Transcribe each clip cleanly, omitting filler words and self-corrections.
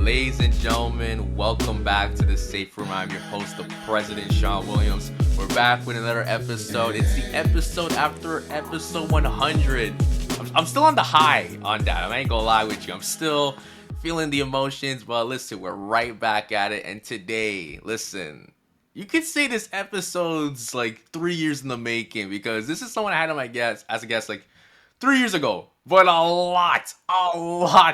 Ladies and gentlemen, welcome back to the Safe Room. I'm your host, the President Shon Williams. We're back with another episode. It's the episode after episode 100. I'm still on the high on that. I ain't gonna lie with you. I'm still feeling the emotions, but listen, we're right back at it. And today, listen, you could say this episode's like 3 years in the making because this is someone I had on my guest as a guest like 3 years ago. But a lot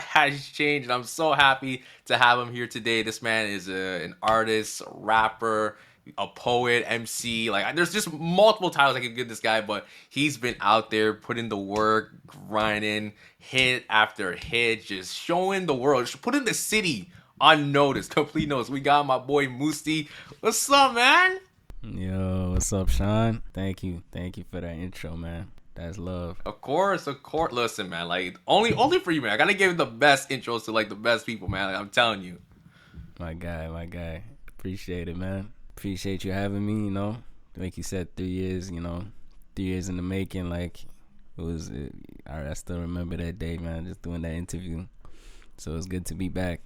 has changed. And I'm so happy to have him here today. This man is an artist, a rapper, a poet, MC. Like, there's just multiple titles I could give this guy, but he's been out there putting the work, grinding, hit after hit, just showing the world, just putting the city on notice, complete notice. We got my boy Musti. What's up, man? Yo, what's up, Shon? Thank you for that intro, man. That's love. Of course. Listen, man, like only for you, man. I gotta give the best intros to like the best people, man. Like, I'm telling you. My guy. Appreciate it, man. Appreciate you having me, you know. Like you said, 3 years, 3 years in the making. Like, it was, I still remember that day, man, just doing that interview. So it's good to be back.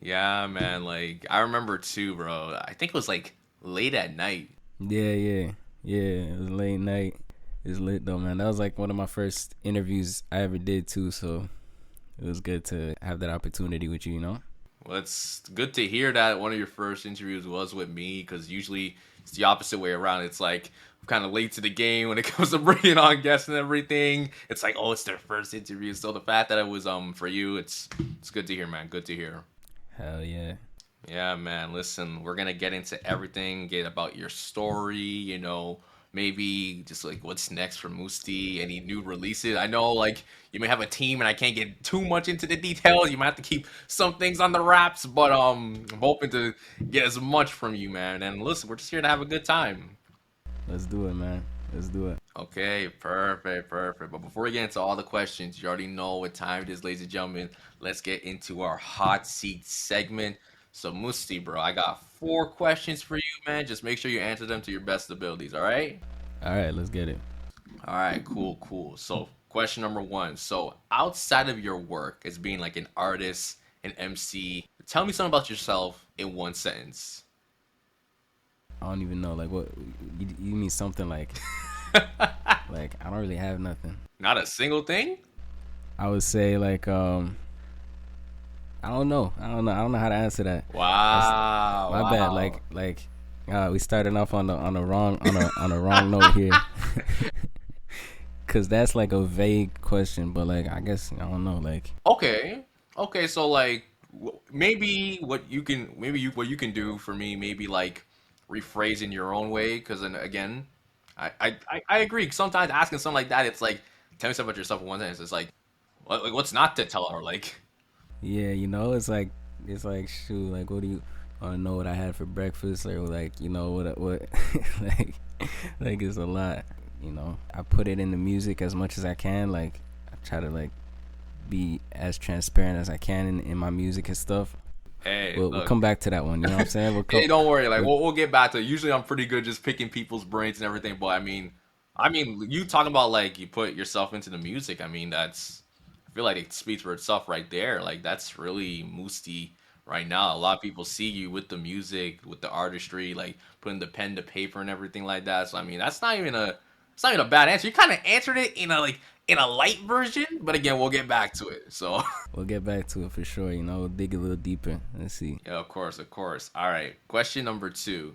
Yeah, man. Like, I remember too, bro. I think it was like late at night. Yeah. It was late night. It's lit though, man. That was like one of my first interviews I ever did too, so it was good to have that opportunity with you, you know? Well, it's good to hear that one of your first interviews was with me, because usually it's the opposite way around. It's like I'm kind of late to the game when it comes to bringing on guests and everything. It's like, oh, it's their first interview. So the fact that it was for you, it's good to hear, man. Good to hear. Hell yeah. Yeah, man. Listen, we're gonna get into everything, get about your story, maybe just like what's next for Musti, any new releases. I know like you may have a team and I can't get too much into the details. You might have to keep some things on the wraps, but I'm hoping to get as much from you, man. And listen, we're just here to have a good time. Let's do it, man. Let's do it. Okay, perfect. But before we get into all the questions, you already know what time it is, ladies and gentlemen. Let's get into our hot seat segment. So Musti, bro, I got 4 questions for you, man. Just make sure you answer them to your best abilities, all right? All right, let's get it. All right, cool. So question number 1. So outside of your work as being like an artist, an MC, tell me something about yourself in 1 sentence. I don't even know, like what, you mean something like, like I don't really have nothing. Not a single thing? I would say like, I don't know how to answer that. Wow. My bad. Like, we started off on the wrong note here. Cause that's like a vague question, but like I guess I don't know. Like okay. So like maybe what you can do for me, maybe like rephrase in your own way. Cause then again, I agree. Sometimes asking something like that, it's like tell me something about yourself in 1 sentence. It's like what's not to tell her like. Yeah, it's like shoot, like what do you want to know what I had for breakfast, or like what like it's a lot. I put it in the music as much as I can. Like I try to like be as transparent as I can in my music and stuff. Hey, we'll come back to that one. You know what I'm saying? Hey, don't worry. Like we'll get back to it. Usually I'm pretty good just picking people's brains and everything. But I mean, you talking about like you put yourself into the music. I mean, I feel like it speaks for itself right there. Like that's really Musti right now. A lot of people see you with the music, with the artistry, like putting the pen to paper and everything like that. So I mean, it's not even a bad answer. You kind of answered it in a light version, but again, we'll get back to it. So we'll get back to it for sure. We'll dig a little deeper. Let's see. Yeah, of course. All right. Question number 2.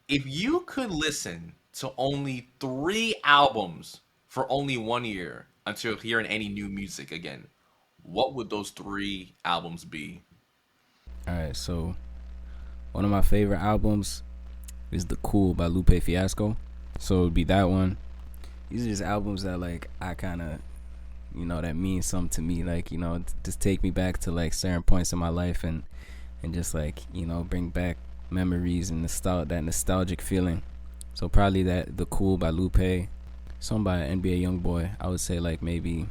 If you could listen to only 3 albums for only 1 year until hearing any new music again, what would those 3 albums be? All right, so one of my favorite albums is The Cool by Lupe Fiasco. So it would be that one. These are just albums that like I kind of, that mean something to me. Like, just take me back to like certain points in my life and just like, bring back memories and that nostalgic feeling. So probably that The Cool by Lupe. Song by NBA Youngboy. I would say like maybe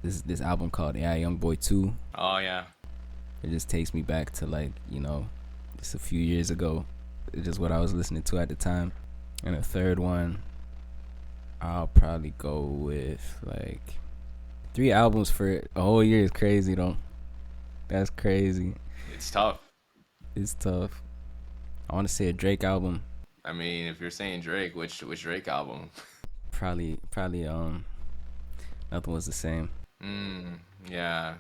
this album called AI Youngboy 2. Oh yeah. It just takes me back to like, just a few years ago. It's just what I was listening to at the time. And the third one, I'll probably go with like 3 albums for a whole year is crazy though. That's crazy. It's tough. It's tough. I want to say a Drake album. I mean, if you're saying Drake, which Drake album? Probably Nothing Was the Same. Yeah.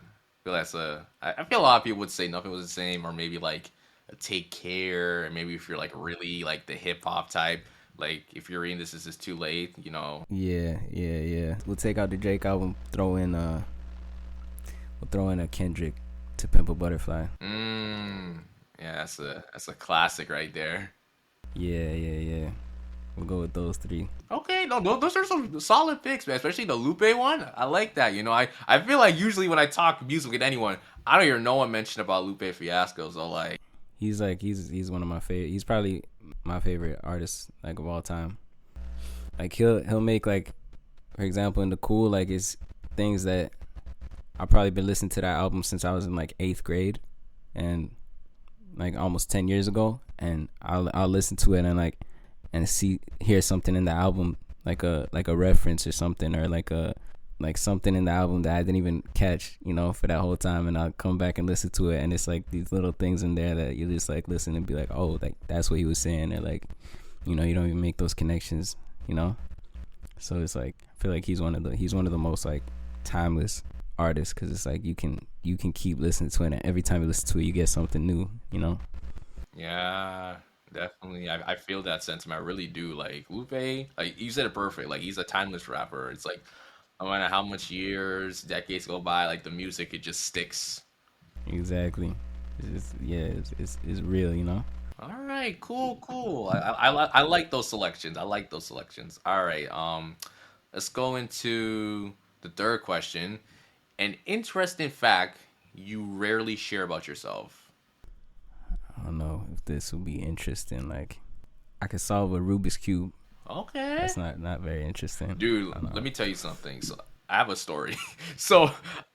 I feel I feel a lot of people would say Nothing Was the Same, or maybe like a Take Care, and maybe if you're like really like the hip hop type, like if you're reading This Is Too Late, you know. Yeah. We'll take out the Drake album, we'll throw in a Kendrick, To Pimp a Butterfly. Yeah, that's a classic right there. Yeah. We'll go with those three. Okay, no, those are some solid picks, man. Especially the Lupe one. I like that. You know, I feel like usually when I talk music with anyone, I don't hear no one mention about Lupe Fiasco. So like, he's one of my favorite. He's probably my favorite artist like of all time. Like he'll make like, for example, in the cool, like it's things that I've probably been listening to that album since I was in like 8th grade, and like almost 10 years ago, and I'll listen to it and hear something in the album like a reference or something, or like something in the album that I didn't even catch, you know, for that whole time, and I'll come back and listen to it, and it's like these little things in there that you just like listen and be like, oh, like that's what he was saying, or like, you know, you don't even make those connections, you know. So it's like I feel like he's one of the most like timeless artists, because it's like you can keep listening to it, and every time you listen to it you get something new, you know. yeah, definitely. I feel that sentiment. I really do. Like Lupe, like you said it perfect. Like he's a timeless rapper. It's like no matter how much years, decades go by, like the music, it just sticks. Exactly. It's real, you know. All right, cool. I like those selections. I like those selections. All right, let's go into the third question. An interesting fact you rarely share about yourself. I don't know if this will be interesting. Like, I could solve a Rubik's cube. Okay. That's not very interesting. Dude, let me tell you something. So I have a story. So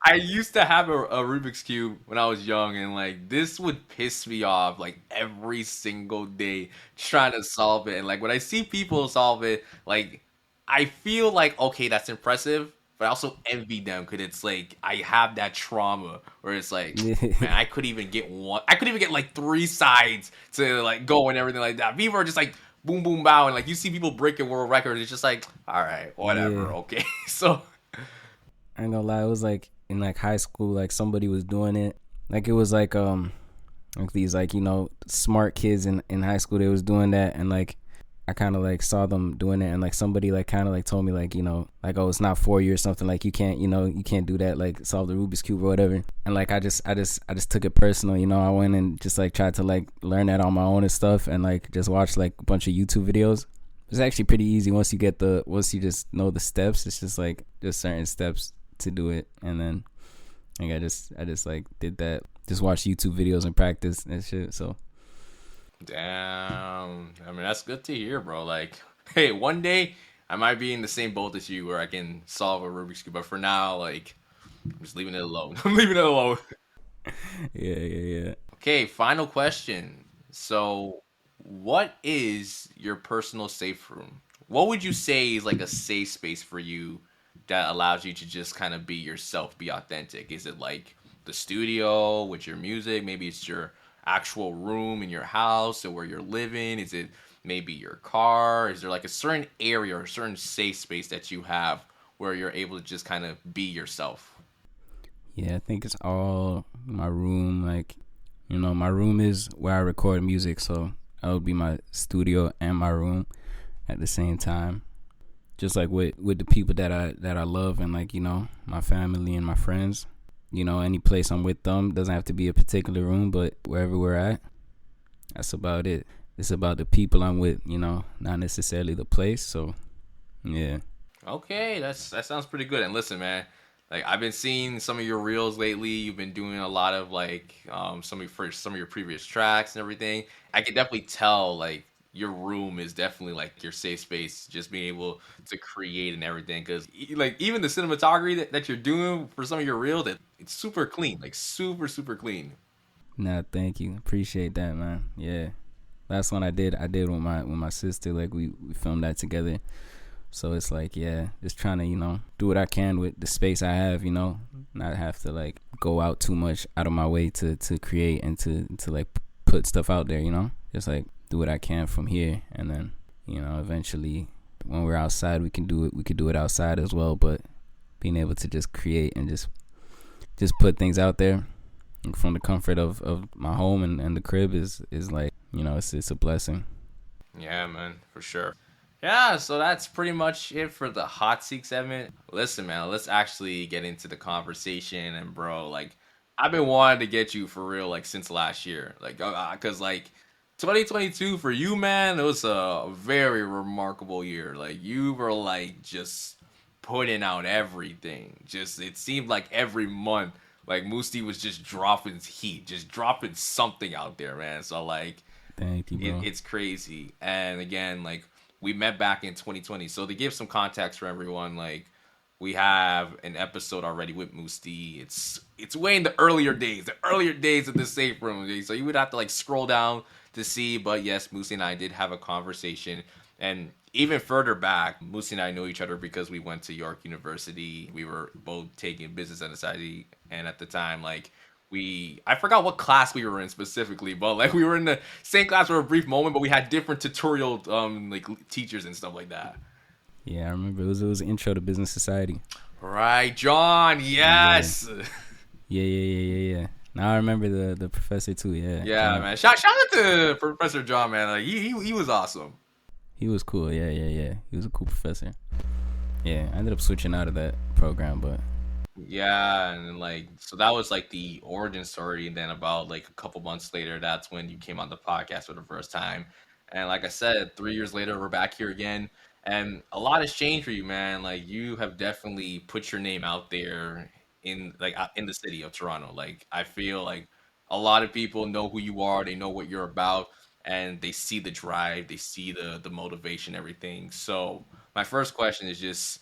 I used to have a Rubik's Cube when I was young, and like this would piss me off like every single day trying to solve it. And like when I see people solve it, like I feel like okay, that's impressive, but I also envy them because it's like I have that trauma where it's like, man, I couldn't even get one. I couldn't even get like 3 sides to like go and everything like that. People are just like boom, boom, bow, and like you see people breaking world records. It's just like, all right, whatever, okay. So I ain't gonna lie, it was like in like high school, like somebody was doing it. Like it was like these like, you know, smart kids in high school, they was doing that, and like I kind of like saw them doing it, and like somebody like kind of like told me like, you know, like, oh, it's not for you or something, like you can't, you know, you can't do that, like solve the Rubik's Cube or whatever. And like I just took it personal, you know. I went and just like tried to like learn that on my own and stuff, and like just watched like a bunch of YouTube videos. It's actually pretty easy once you just know the steps. It's just like just certain steps to do it, and then like I just like did that, just watch YouTube videos and practice and shit. So damn, I mean that's good to hear, bro. Like, hey, one day I might be in the same boat as you where I can solve a Rubik's Cube, but for now, like, I'm just leaving it alone. I'm leaving it alone. Yeah. Okay, final question. So what is your personal safe room? What would you say is like a safe space for you that allows you to just kind of be yourself, be authentic? Is it like the studio with your music? Maybe it's your actual room in your house or where you're living? Is it maybe your car? Is there like a certain area or a certain safe space that you have where you're able to just kind of be yourself? Yeah, I think it's all my room. Like, you know, my room is where I record music, so that would be my studio and my room at the same time. Just like with the people that I love, and like, you know, my family and my friends. You know, any place I'm with them, doesn't have to be a particular room, but wherever we're at, that's about it. It's about the people I'm with, you know, not necessarily the place. So yeah. Okay, that sounds pretty good. And listen, man, like I've been seeing some of your reels lately. You've been doing a lot of like some of your previous tracks and everything. I can definitely tell like your room is definitely like your safe space, just being able to create and everything. Because like even the cinematography that you're doing for some of your reels, it's super clean, like super clean. Nah, thank you, appreciate that, man. Yeah, last one I did with my sister. Like we filmed that together. So it's like, yeah, just trying to, do what I can with the space I have, not have to like go out too much out of my way to create and to like put stuff out there, just like do what I can from here. And then, eventually when we're outside, we could do it outside as well. But being able to just create and just put things out there from the comfort of my home and the crib is like, it's a blessing. Yeah, man, for sure. Yeah, so that's pretty much it for the hot seat segment. Listen, man, let's actually get into the conversation. And bro, like, I've been wanting to get you for real, like, since last year. Like, cause like 2022 for you, man, it was a very remarkable year. Like, you were like just putting out everything. Just it seemed like every month, like Musti was just dropping heat, just dropping something out there, man. So like, thank you, bro. It's crazy. And again, like we met back in 2020. So to give some context for everyone, like we have an episode already with Musti. It's way in the earlier days of the safe room. So you would have to like scroll down to see. But yes, Musti and I did have a conversation. And even further back, Musti and I know each other because we went to York University. We were both taking business and society. And at the time, like I forgot what class we were in specifically, but like we were in the same class for a brief moment, but we had different tutorial like teachers and stuff like that. Yeah, I remember it was intro to business society. Right, John. Yes. Yeah. Now I remember the professor too. Yeah, man. Shout out to Professor John, man. Like he was awesome. He was cool. Yeah. He was a cool professor. Yeah, I ended up switching out of that program, but yeah, and like so that was like the origin story. And then about like a couple months later, that's when you came on the podcast for the first time. And like I said, 3 years later, we're back here again. And a lot has changed for you, man. Like you have definitely put your name out there in the city of Toronto. Like I feel like a lot of people know who you are, they know what you're about, and they see the drive, they see the motivation, everything. So my first question is just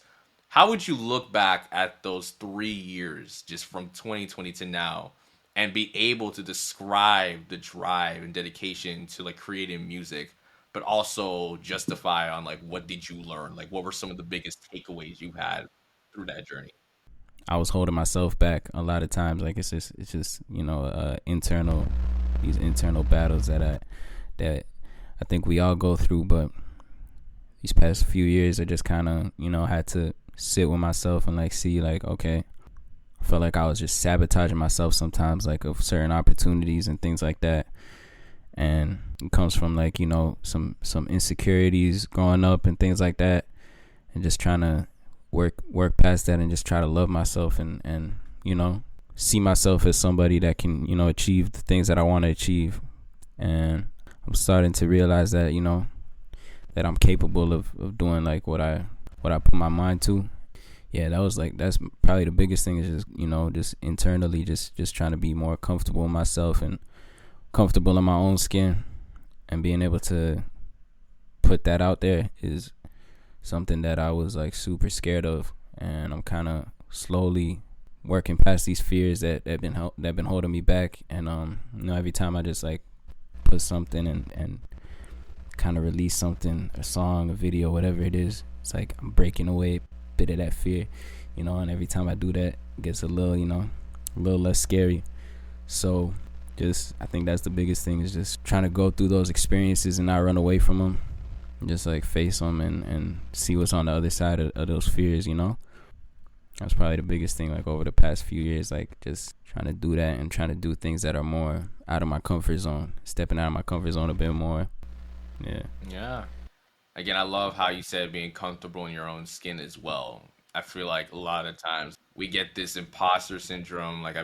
how would you look back at those 3 years just from 2020 to now and be able to describe the drive and dedication to like creating music, but also justify on like what did you learn? Like what were some of the biggest takeaways you had through that journey? I was holding myself back a lot of times. Like it's just internal battles that I think we all go through. But these past few years, I just kind of had to sit with myself and like see like, okay, I felt like I was just sabotaging myself sometimes, like of certain opportunities and things like that. And it comes from like some insecurities growing up and things like that, and just trying to work past that and just try to love myself and see myself as somebody that can achieve the things that I want to achieve. And I'm starting to realize that that I'm capable of doing like what I put my mind to. Yeah, that's probably the biggest thing, is just just internally just trying to be more comfortable in myself and comfortable in my own skin, and being able to put that out there is something that I was like super scared of. And I'm kind of slowly working past these fears that been holding me back. And every time I just like put something and kind of release something, a song, a video, whatever it is, it's like I'm breaking away a bit of that fear, and every time I do that, it gets a little less scary. So I think that's the biggest thing, is just trying to go through those experiences and not run away from them, just like face them and see what's on the other side of those fears. That's probably the biggest thing, like over the past few years, like just trying to do that and trying to do things that are more out of my comfort zone, stepping out of my comfort zone a bit more. Yeah. Again, I love how you said being comfortable in your own skin as well. I feel like a lot of times we get this imposter syndrome. Like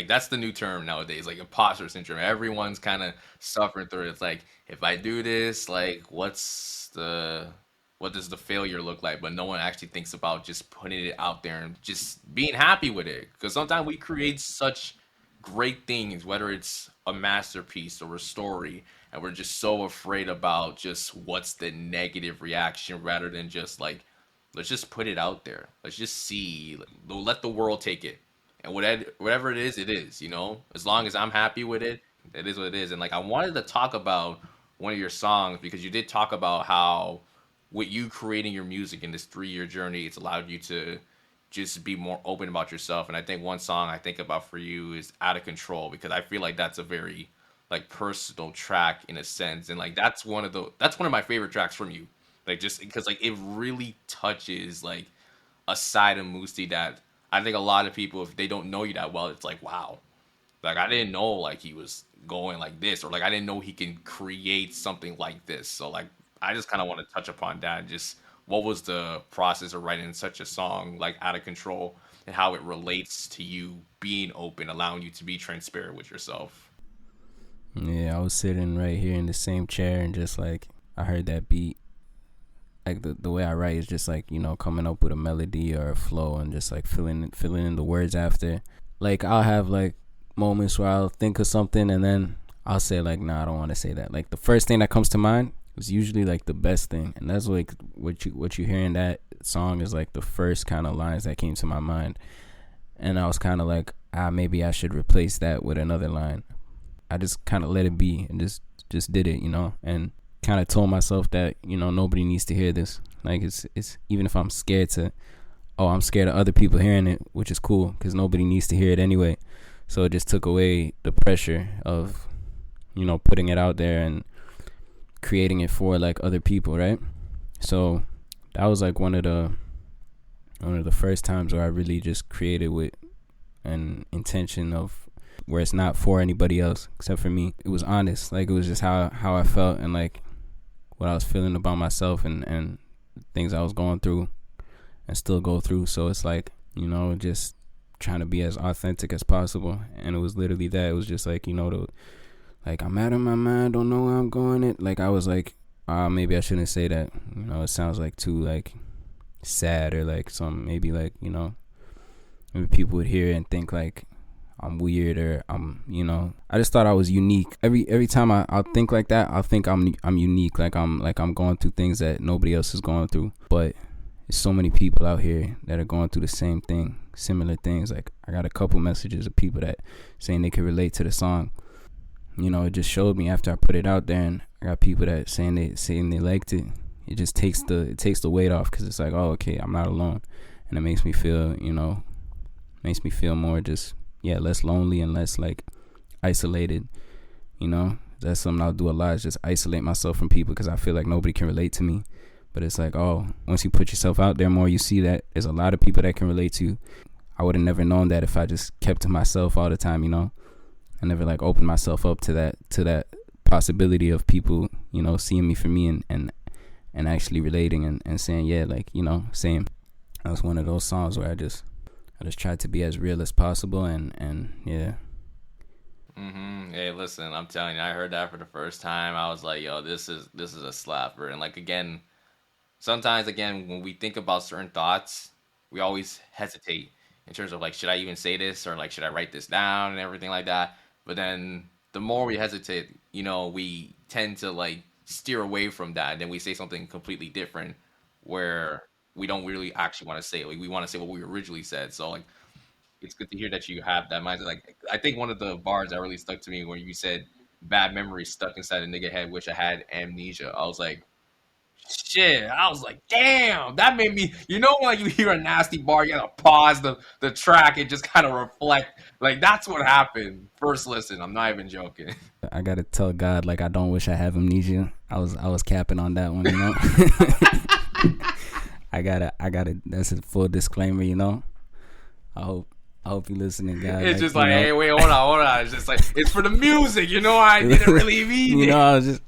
that's the new term nowadays, like imposter syndrome. Everyone's kind of suffering through it. It's like, if I do this, like what does the failure look like? But no one actually thinks about just putting it out there and just being happy with it. Because sometimes we create such great things, whether it's a masterpiece or a story, and we're just so afraid about just what's the negative reaction, rather than just like, let's just put it out there. Let's just see, let the world take it. And whatever it is, as long as I'm happy with it, it is what it is. And like, I wanted to talk about one of your songs, because you did talk about how with you creating your music in this 3-year journey, it's allowed you to just be more open about yourself. And I think one song I think about for you is Out of Control, because I feel like that's a very like personal track in a sense. And like that's one of my favorite tracks from you. Like just because like it really touches like a side of Musti that I think a lot of people, if they don't know you that well, it's like, wow, like I didn't know like he was going like this, or like I didn't know he can create something like this. So like I just kind of want to touch upon that. Just what was the process of writing such a song like Out of Control, and how it relates to you being open, allowing you to be transparent with yourself. Yeah, I was sitting right here in the same chair and just like I heard that beat. Like the way I write is just like, you know, coming up with a melody or a flow and just like filling in the words after. Like I'll have like moments where I'll think of something and then I'll say like, nah, I don't want to say that. Like the first thing that comes to mind is usually like the best thing, and that's like what you hear in that song is like the first kind of lines that came to my mind. And I was kind of like, maybe I should replace that with another line. I just kind of let it be and just did it, you know, and kind of told myself that, you know, nobody needs to hear this. Like it's even if I'm scared I'm scared of other people hearing it, which is cool because nobody needs to hear it anyway. So it just took away the pressure of, you know, putting it out there and creating it for like other people, right? So that was like one of the first times where I really just created with an intention of where it's not for anybody else except for me. It was honest. Like it was just how I felt and like what I was feeling about myself and things I was going through and still go through. So it's like, you know, just trying to be as authentic as possible. And it was literally that. It was just like, you know, like I'm out of my mind, don't know where I'm going. It like I was like, maybe I shouldn't say that. You know, it sounds like too like sad or like some maybe like, you know, maybe people would hear it and think like I'm weird or I'm, you know, I just thought I was unique. Every time I'll think like that, I'll think I'm unique. Like I'm going through things that nobody else is going through. But there's so many people out here that are going through the same thing, similar things. Like I got a couple messages of people that saying they could relate to the song. You know, it just showed me after I put it out there, and I got people that saying they liked it. It just takes the weight off because it's like, oh, okay, I'm not alone, and it makes me feel, you know, more just less lonely and less like isolated. You know, that's something I'll do a lot, is just isolate myself from people because I feel like nobody can relate to me. But it's like, oh, once you put yourself out there more, you see that there's a lot of people that can relate to you. I would have never known that if I just kept to myself all the time, you know. I never like opened myself up to that possibility of people, you know, seeing me for me and actually relating and saying, yeah, like, you know, same. That was one of those songs where I just tried to be as real as possible and yeah. Hey, listen, I'm telling you, I heard that for the first time. I was like, yo, this is a slapper. And like again, sometimes again when we think about certain thoughts, we always hesitate in terms of like, should I even say this, or like, should I write this down and everything like that. But then the more we hesitate, you know, we tend to like steer away from that, and then we say something completely different where we don't really actually want to say it. Like, we want to say what we originally said. So like, it's good to hear that you have that mindset. Like, I think one of the bars that really stuck to me where you said, "Bad memories stuck inside a nigga head. Wish I had amnesia." I was like, shit. I was like, damn. That made me. You know, when you hear a nasty bar, you gotta pause the track and just kind of reflect. Like, that's what happened. First listen. I'm not even joking. I gotta tell God, like, I don't wish I have amnesia. I was capping on that one, you know. I gotta. That's a full disclaimer, you know. I hope you listening, guys. It's like, just like, hey, wait, hold on. It's just like, it's for the music, you know. I didn't really mean it. You know,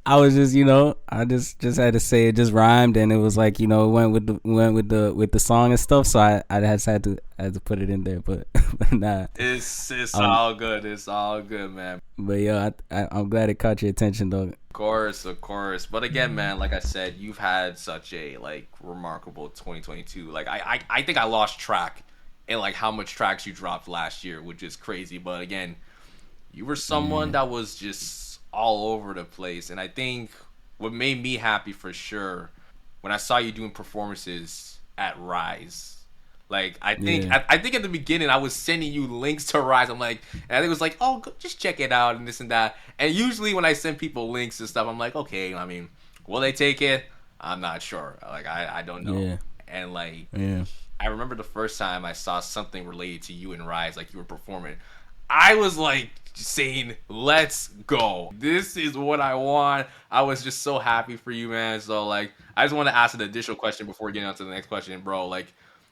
I was just, you know, I just had to say it just rhymed, and it was like, you know, it went with the song and stuff. So I just had to put it in there, but nah. It's all good. It's all good, man. But yeah, I'm glad it caught your attention, though. Of course. But again, man, like I said, you've had such a like remarkable 2022. Like I think I lost track in like how much tracks you dropped last year, which is crazy. But again, you were someone that was just all over the place. And I think what made me happy for sure when I saw you doing performances at R.I.S E. Like, I think at the beginning I was sending you links to R.I.S E. I'm like, and I think it was like, oh, just check it out and this and that. And usually when I send people links and stuff, I'm like, okay, I mean, will they take it? I'm not sure. Like I don't know. Yeah. And like Yeah. I remember the first time I saw something related to you and R.I.S.E, like you were performing. I was like saying, "Let's go! This is what I want." I was just so happy for you, man. So like, I just want to ask an additional question before getting on to the next question, bro. Like,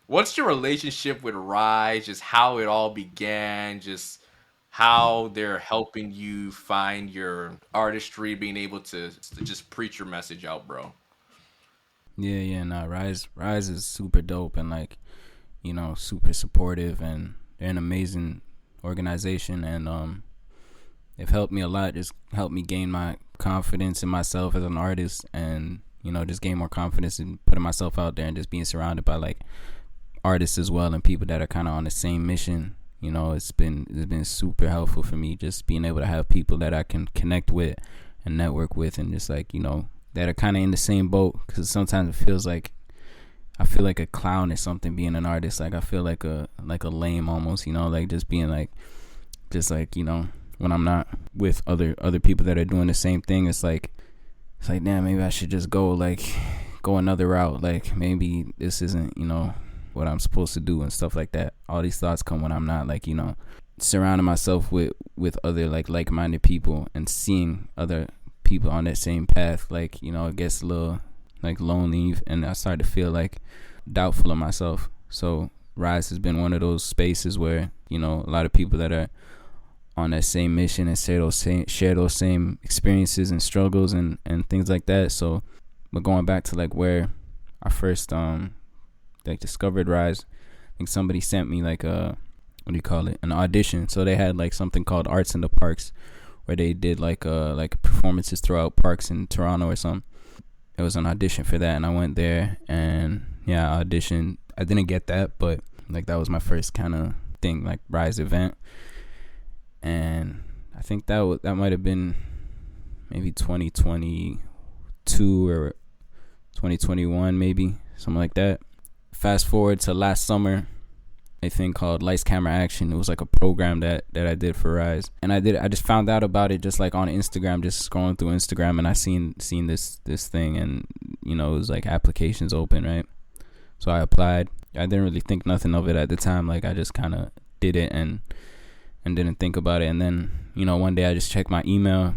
what's your relationship with R.I.S.E? Just how it all began, just how they're helping you find your artistry, being able to just preach your message out, bro. Yeah, yeah, nah, Rise is super dope and like, super supportive, and they're an amazing organization, and they've helped me a lot, just helped me gain my confidence in myself as an artist, and just gain more confidence in putting myself out there and just being surrounded by like artists as well and people that are kind of on the same mission. It's been super helpful for me, just being able to have people that I can connect with and network with, and just like that are kind of in the same boat, because sometimes it feels like I feel like a clown or something being an artist. Like I feel like a lame almost, like just being like when I'm not with other people that are doing the same thing, it's like damn, maybe I should just go another route. Like maybe this isn't what I'm supposed to do and stuff like that. All these thoughts come when I'm not surrounding myself with other like-minded people and seeing other people on that same path. It gets a little lonely, and I start to feel doubtful of myself. So R.I.S.E has been one of those spaces where a lot of people that are on that same mission and share those same experiences and struggles and things like that. So, but going back to where I first discovered R.I.S.E, I think somebody sent me an audition. So they had something called Arts in the Parks, where they did performances throughout parks in Toronto or something. It was an audition for that, and I went there, and yeah, I auditioned. I didn't get that, but that was my first kind of thing, R.I.S.E event. And I think that might have been maybe 2022 or 2021, maybe something like that. Fast forward to last summer, a thing called Lights Camera Action. It was a program that I did for R.I.S.E, and I just found out about it just on Instagram, just scrolling through Instagram, and I seen this thing, and it was applications open, right? So I applied. I didn't really think nothing of it at the time. I just kind of did it and didn't think about it. And then one day I just checked my email,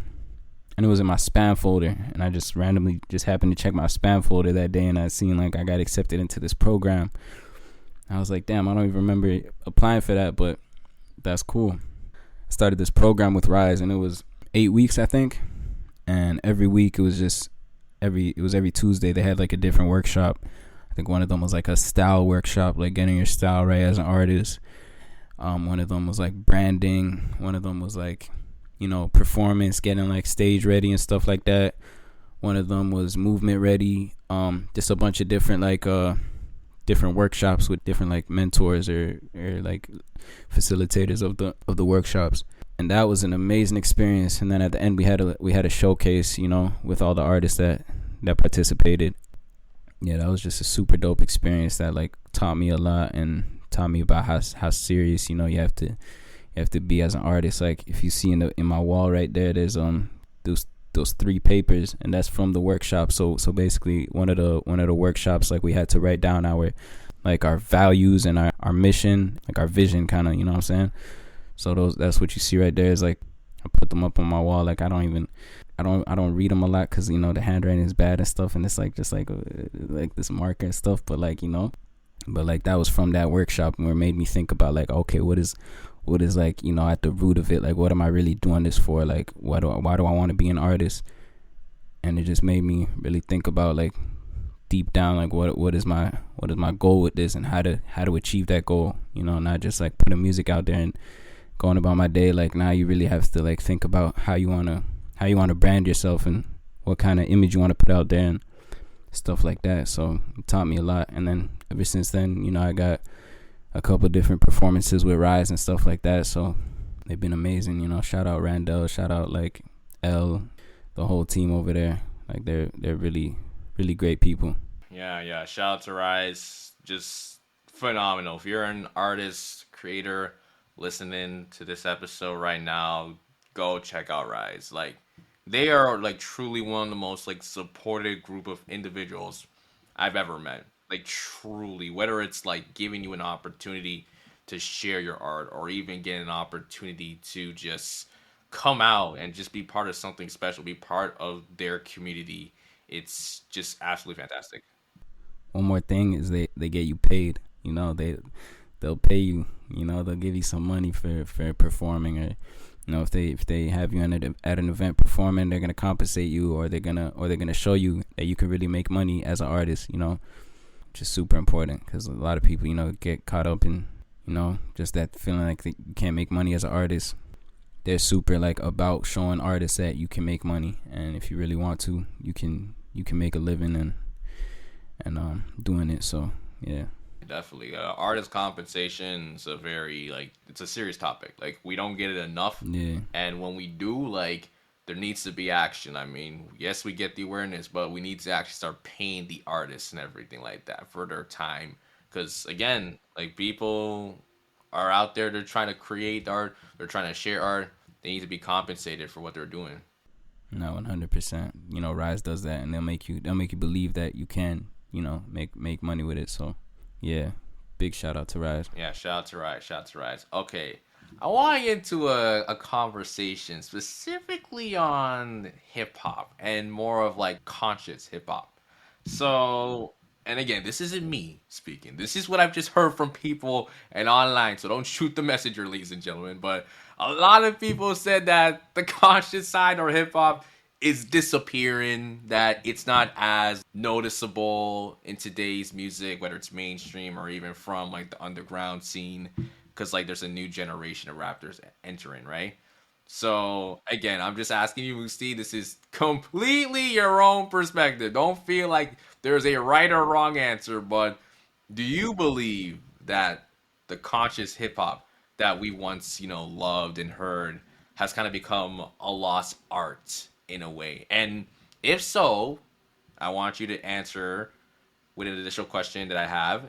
and it was in my spam folder, and I just randomly just happened to check my spam folder that day, and I seen I got accepted into this program. I was like, damn, I don't even remember applying for that, but that's cool. I started this program with R.I.S.E, and it was 8 weeks, I think. And every week it was every Tuesday they had a different workshop. I think one of them was a style workshop, getting your style right as an artist. One of them was branding. One of them was performance, getting stage ready and stuff like that. One of them was movement ready. Just a bunch of different different workshops with different mentors or facilitators of the workshops, and that was an amazing experience. And then at the end we had a showcase, with all the artists that participated. Yeah, that was just a super dope experience that taught me a lot and taught me about how serious you have to be as an artist. If you see in my wall right there, there's those 3 papers, and that's from the workshop. So basically one of the workshops, we had to write down our values and our mission, our vision, kind of, you know what I'm saying? So that's what you see right there. Is I put them up on my wall. I don't read them a lot, because the handwriting is bad and stuff, and it's just this marker and stuff, but but that was from that workshop, and it made me think about okay, what is at the root of it, what am I really doing this for? Why do I want to be an artist? And it just made me really think about deep down, what is my goal with this, and how to achieve that goal, not just putting music out there and going about my day. Now you really have to think about how you want to brand yourself, and what kind of image you want to put out there and stuff like that. So it taught me a lot. And then ever since then, I got a couple different performances with R.I.S.E and stuff like that. So they've been amazing. Shout out Randall, shout out L, the whole team over there. They're really, really great people. Yeah. Shout out to R.I.S E. Just phenomenal. If you're an artist, creator, listening to this episode right now, go check out R.I.S E. They are like truly one of the most like supported group of individuals I've ever met. Like truly, whether it's like giving you an opportunity to share your art or even get an opportunity to just come out and just be part of something special, be part of their community. It's just absolutely fantastic. One more thing is they get you paid. You know, they'll pay you. You know, they'll give you some money for performing, or you know, if they have you at an event performing, they're gonna compensate you, or they're gonna show you that you can really make money as an artist. You know, which is super important because a lot of people, you know, get caught up in, you know, just that feeling like you can't make money as an artist. They're super like about showing artists that you can make money, and if you really want to, you can make a living and doing it. So yeah. Definitely. Artist compensation is a very like it's a serious topic. Like we don't get it enough, Yeah. and when we do, like there needs to be action. I mean, yes, we get the awareness, but we need to actually start paying the artists and everything like that for their time. Because again, like people are out there, they're trying to create art, they're trying to share art. They need to be compensated for what they're doing. No, 100%. You know, Rise does that, and they'll make you believe that you can, you know, make money with it. So, yeah, big shout out to Rise. Yeah, shout out to Rise. Shout out to Rise. Okay. I want to get into a conversation specifically on hip hop and more of like conscious hip hop. So, and again, this isn't me speaking. This is what I've just heard from people and online. So don't shoot the messenger, ladies and gentlemen. But a lot of people said that the conscious side or hip hop is disappearing, that it's not as noticeable in today's music, whether it's mainstream or even from like the underground scene, because like there's a new generation of rappers entering, right? So again, I'm just asking you, Musti. This is completely your own perspective. Don't feel like there's a right or wrong answer, but do you believe that the conscious hip hop that we once, loved and heard has kind of become a lost art in a way? And if so, I want you to answer with an additional question that I have.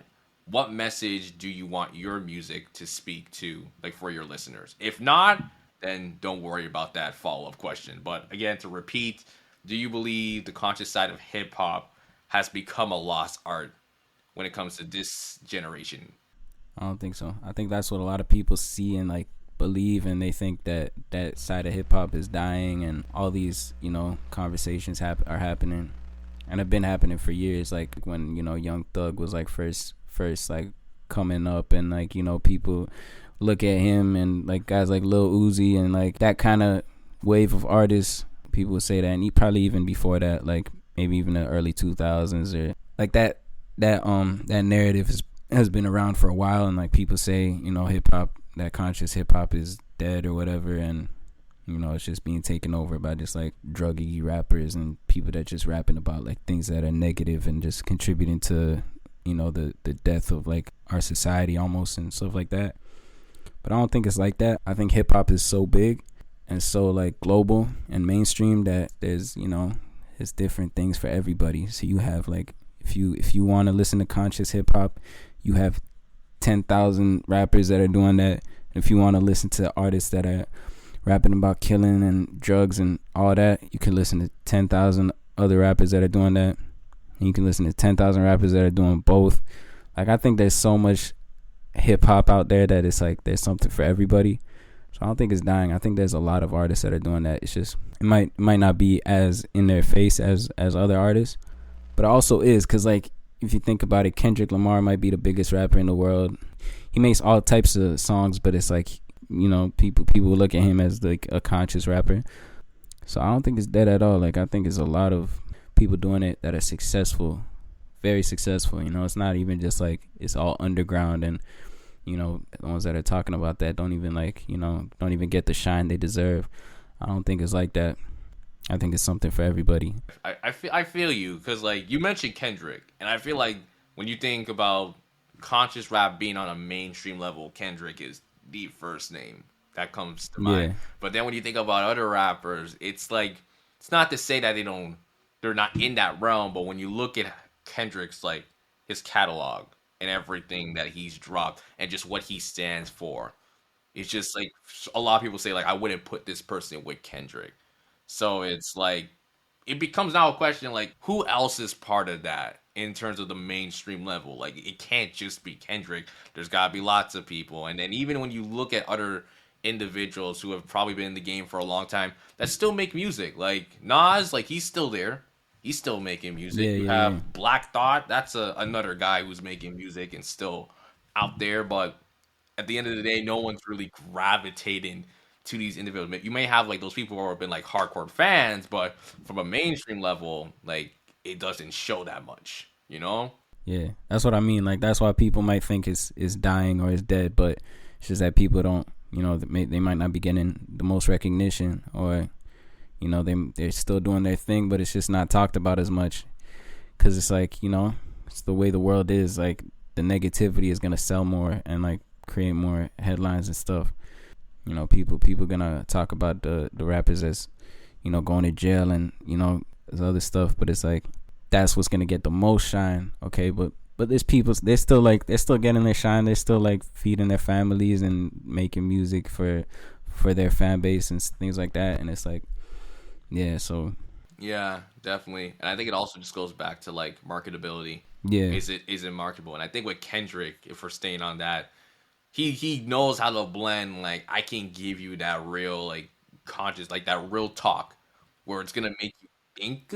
What message do you want your music to speak to, like for your listeners? If not, then don't worry about that follow up question. But again, to repeat, do you believe the conscious side of hip hop has become a lost art when it comes to this generation? I don't think so. I think that's what a lot of people see and like believe, and they think that that side of hip hop is dying, and all these, you know, conversations are happening, and have been happening for years. Like when, you know, Young Thug was like first like coming up, and like, you know, people look at him and like guys like Lil Uzi and like that kind of wave of artists. People would say that, and he probably even before that, like maybe even the early 2000s, or like that narrative has been around for a while, and like people say, you know, hip hop, that conscious hip hop is dead or whatever, and you know, it's just being taken over by just like druggy rappers and people that just rapping about like things that are negative and just contributing to, you know, the death of like our society almost and stuff like that. But I don't think it's like that. I think hip hop is so big and so like global and mainstream that there's, you know, there's different things for everybody. So you have like, if you want to listen to conscious hip hop, you have 10,000 rappers that are doing that. If you want to listen to artists that are rapping about killing and drugs and all that, you can listen to 10,000 other rappers that are doing that. And you can listen to 10,000 rappers that are doing both. Like, I think there's so much hip hop out there that it's like there's something for everybody. So I don't think it's dying. I think there's a lot of artists that are doing that. It's just it might not be as in their face as other artists, but it also is, because like if you think about it, Kendrick Lamar might be the biggest rapper in the world. He makes all types of songs, but it's like, you know, people look at him as like a conscious rapper. So I don't think it's dead at all. Like, I think it's a lot of people doing it that are successful, very successful. You know, it's not even just like it's all underground, and you know, the ones that are talking about that don't even like, you know, don't even get the shine they deserve. I don't think it's like that. I think it's something for everybody. I feel you, because like you mentioned Kendrick, and I feel like when you think about conscious rap being on a mainstream level, Kendrick is the first name that comes to mind. Yeah. But then when you think about other rappers, it's like it's not to say that they're not in that realm, but when you look at Kendrick's like his catalog and everything that he's dropped and just what he stands for, it's just like a lot of people say like I wouldn't put this person with Kendrick. So it's like it becomes now a question like who else is part of that in terms of the mainstream level? Like it can't just be Kendrick. There's gotta be lots of people. And then even when you look at other individuals who have probably been in the game for a long time that still make music, like Nas, like he's still there. He's still making music. Yeah, You yeah, yeah. have Black Thought, that's another guy who's making music and still out there, but at the end of the day, no one's really gravitating to these individuals. You may have like those people who have been like hardcore fans, but from a mainstream level, like it doesn't show that much, you know? Yeah, that's what I mean. Like that's why people might think it's dying or it's dead, but it's just that people don't, they might not be getting the most recognition, or they're still doing their thing, but it's just not talked about as much because it's like it's the way the world is. Like the negativity is gonna sell more and like create more headlines and stuff. People gonna talk about the rappers as going to jail and there's other stuff, but it's like that's what's gonna get the most shine. Okay, but there's people, they're still getting their shine. They're still like feeding their families and making music for their fan base and things like that. And it's like, yeah, so Yeah, definitely. And I think it also just goes back to like marketability. yeah, Is it marketable? And I think with Kendrick, if we're staying on that, he knows how to blend like I can give you that real like conscious like that real talk where it's gonna make you think,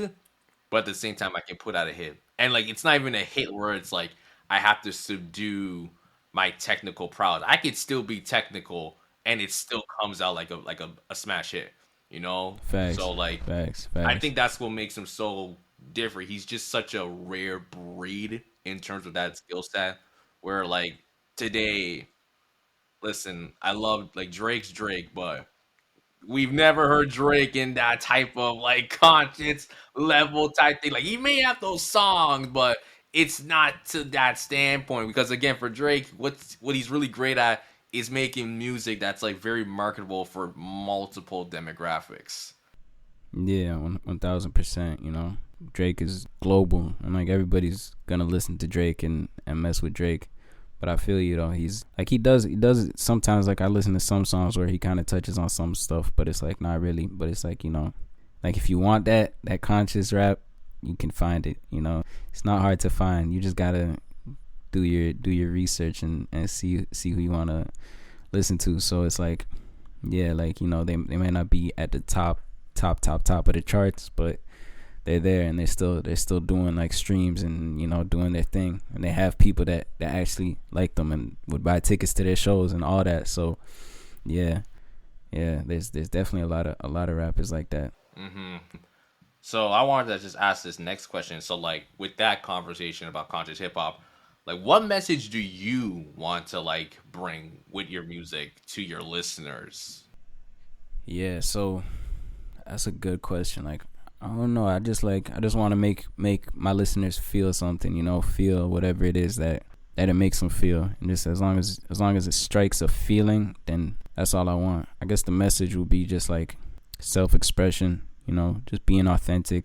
but at the same time I can put out a hit. And like it's not even a hit where it's like I have to subdue my technical prowess. I could still be technical and it still comes out like a smash hit, you know? facts, So like facts, I facts. think that's what makes him so different. He's just such a rare breed in terms of that skill set where like today, listen, I love like Drake's Drake, but we've never heard Drake in that type of like conscious level type thing. Like he may have those songs, but it's not to that standpoint. Because again, for Drake, what he's really great at is making music that's like very marketable for multiple demographics. Yeah, 1000%. Drake is global, and like everybody's gonna listen to Drake and mess with Drake. But I feel you though. He's like he does it sometimes. Like I listen to some songs where he kind of touches on some stuff, but it's like not really. But it's like like if you want that conscious rap, you can find it. It's not hard to find. You just gotta do your research and see who you wanna listen to. So it's like, yeah, like they may not be at the top of the charts, but they're there and they're still doing like streams and doing their thing, and they have people that actually like them and would buy tickets to their shows and all that. So yeah, there's definitely a lot of rappers like that. hmm So I wanted to just ask this next question. So like with that conversation about conscious hip hop, like what message do you want to like bring with your music to your listeners? Yeah, so that's a good question. Like I don't know, I just want to make my listeners feel something, feel whatever it is that it makes them feel. And just as long as it strikes a feeling, then that's all I want. I guess the message will be just like self-expression, just being authentic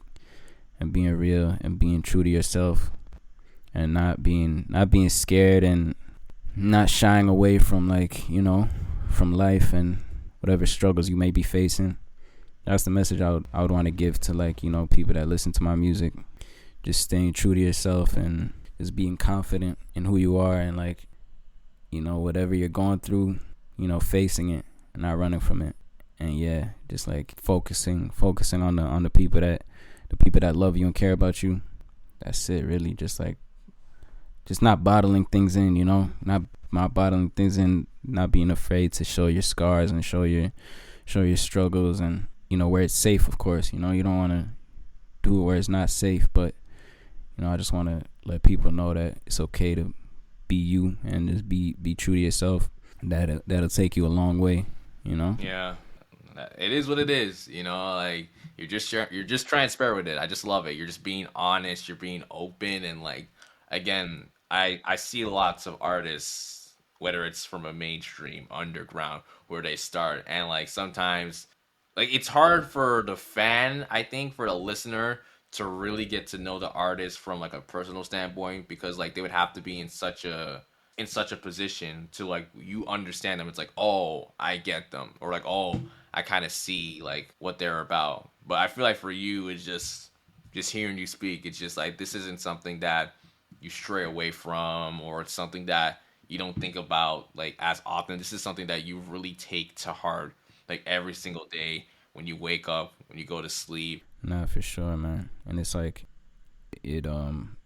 and being real and being true to yourself, and not being scared and not shying away from like from life and whatever struggles you may be facing. That's the message I would want to give to like people that listen to my music. Just staying true to yourself and just being confident in who you are, and like whatever you're going through, facing it and not running from it. And yeah, just like focusing on the people that love you and care about you. That's it, really. Just not bottling things in, not bottling things in, not being afraid to show your scars and show your struggles, and where it's safe, of course. You don't want to do it where it's not safe, but I just want to let people know that it's okay to be you and just be true to yourself. That'll take you a long way. Yeah, it is what it is. Like you're just transparent with it. I just love it. You're just being honest. You're being open, and like again, I see lots of artists, whether it's from a mainstream underground where they start, and like sometimes like it's hard for the fan, I think, for the listener to really get to know the artist from like a personal standpoint, because like they would have to be in such a position to like you understand them. It's like, oh, I get them, or like, oh, I kind of see like what they're about. But I feel like for you, it's just hearing you speak. It's just like this isn't something that you stray away from, or it's something that you don't think about like as often. This is something that you really take to heart, like every single day when you wake up, when you go to sleep. Nah, for sure, man. And it's like it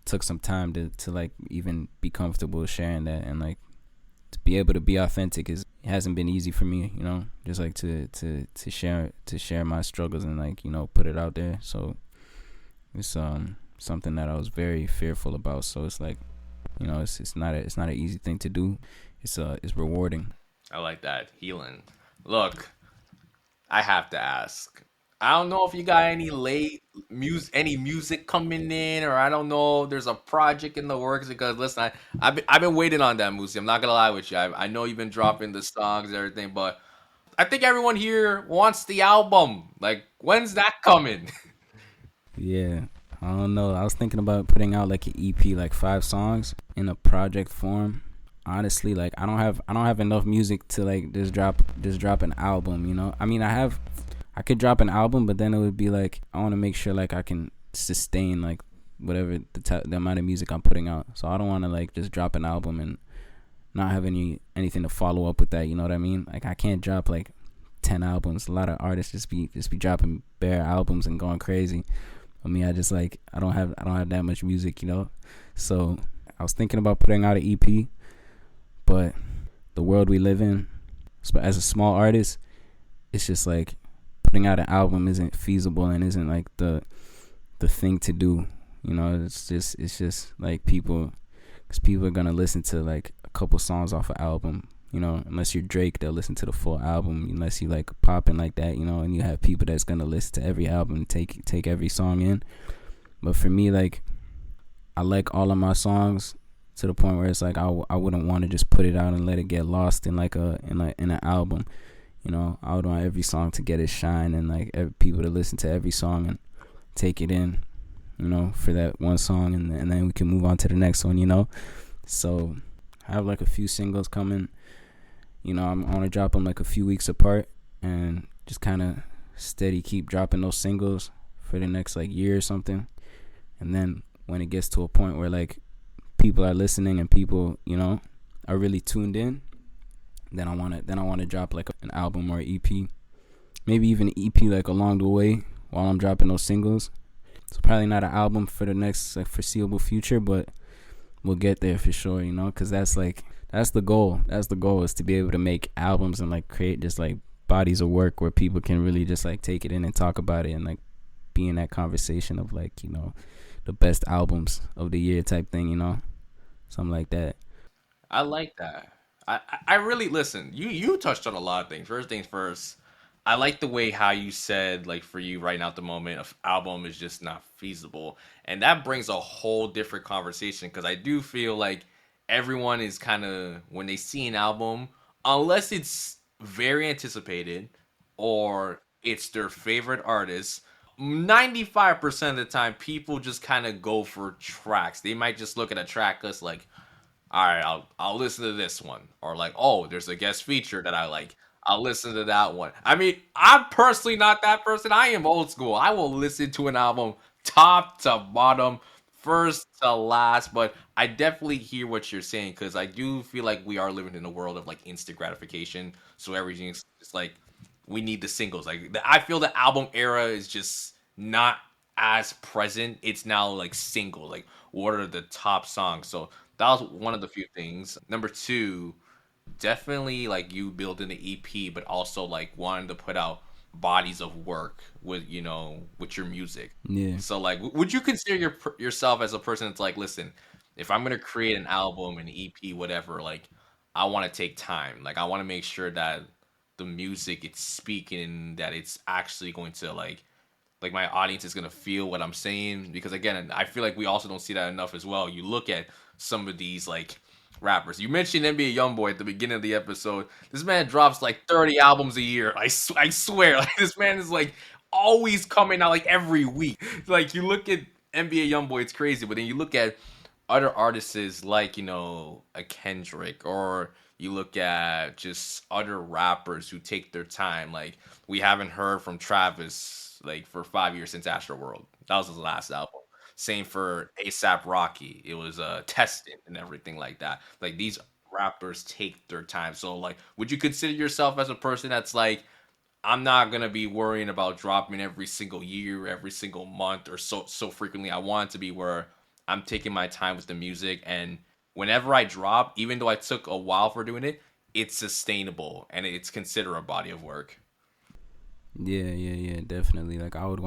took some time to like even be comfortable sharing that, and like to be able to be authentic is it hasn't been easy for me, you know, just like to share my struggles and like, you know, put it out there. So it's something that I was very fearful about. So it's like, you know, it's not an easy thing to do. It's rewarding. I like that healing. Look, I have to ask. I don't know if you got any music coming in, or I don't know if there's a project in the works. Because listen, I've been waiting on that, Musi. I'm not gonna lie with you. I know you've been dropping the songs and everything, but I think everyone here wants the album. Like, when's that coming? Yeah, I don't know. I was thinking about putting out like an EP, like 5 songs in a project form. Honestly, like I don't have enough music to like just drop an album, you know. I mean, I could drop an album, but then it would be like I want to make sure like I can sustain like whatever the amount of music I'm putting out. So I don't want to like just drop an album and not have anything to follow up with that, you know what I mean? Like I can't drop like 10 albums. A lot of artists just be dropping bare albums and going crazy. I mean, I don't have that much music, you know. So I was thinking about putting out an EP, but the world we live in, as a small artist, it's just like putting out an album isn't feasible and isn't like the thing to do. You know, it's just like because people are gonna listen to like a couple songs off an album. You know, unless you're Drake, they'll listen to the full album. Unless you like popping like that, you know, and you have people that's gonna listen to every album and take every song in. But for me, like, I like all of my songs to the point where it's like I wouldn't want to just put it out and let it get lost in like in an album. You know, I would want every song to get its shine and like people to listen to every song and take it in. You know, for that one song, and then we can move on to the next one. You know, so I have like a few singles coming. You know, I'm gonna drop them like a few weeks apart and just kind of steady keep dropping those singles for the next like year or something. And then when it gets to a point where like people are listening and people, you know, are really tuned in, then I want to drop like an album or an EP, maybe even an EP like along the way while I'm dropping those singles. So probably not an album for the next like foreseeable future, but we'll get there for sure, you know, because that's the goal. That's the goal, is to be able to make albums and like create just like bodies of work where people can really just like take it in and talk about it and like be in that conversation of like, you know, the best albums of the year type thing, you know, something like that. I like that. I really listen. You touched on a lot of things. First things first, I like the way how you said like for you right now at the moment, an album is just not feasible, and that brings a whole different conversation because I do feel like everyone is kind of when they see an album, unless it's very anticipated or it's their favorite artist. 95% of the time, people just kind of go for tracks. They might just look at a track list like, all right, I'll listen to this one, or like, oh, there's a guest feature that I like. I'll listen to that one. I mean, I'm personally not that person. I am old school. I will listen to an album top to bottom, first to last. But I definitely hear what you're saying because I do feel like we are living in a world of like instant gratification. So everything's just like we need the singles. Like I feel the album era is just not as present. It's now like single. Like what are the top songs? So that was one of the few things. Number two, definitely like you building the EP, but also like wanting to put out bodies of work with with your music. Yeah. So like, would you consider yourself as a person that's like, listen, if I'm gonna create an album, an EP, whatever, like I want to take time. Like I want to make sure that the music it's speaking, that it's actually going to like my audience is gonna feel what I'm saying. Because again, I feel like we also don't see that enough as well. You look at some of these like rappers. You mentioned NBA YoungBoy at the beginning of the episode. This man drops like 30 albums a year. I swear, like this man is like always coming out like every week. Like you look at NBA YoungBoy, it's crazy. But then you look at other artists like a Kendrick, or you look at just other rappers who take their time. Like we haven't heard from Travis like for 5 years since Astro World. That was his last album. Same for ASAP Rocky. It was Tested and everything like that. Like these rappers take their time. So like, would you consider yourself as a person that's like, I'm not gonna be worrying about dropping every single year, every single month, or so frequently. I want it to be where I'm taking my time with the music, and whenever I drop, even though I took a while for doing it, it's sustainable and it's considered a body of work. Yeah, definitely. Like I would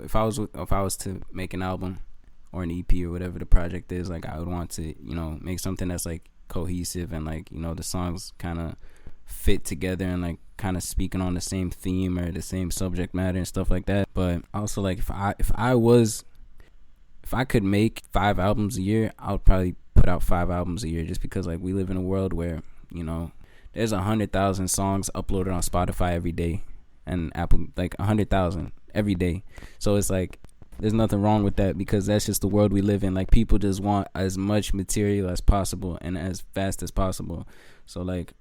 if I was to make an album or an EP or whatever the project is, like I would want to, make something that's like cohesive and like, the songs kind of fit together and like kind of speaking on the same theme or the same subject matter and stuff like that. But also like if I could make 5 albums a year, I would probably put out 5 albums a year, just because like we live in a world where, there's 100,000 songs uploaded on Spotify every day, and Apple, like 100,000 every day. So it's like there's nothing wrong with that, because that's just the world we live in. Like people just want as much material as possible and as fast as possible. So like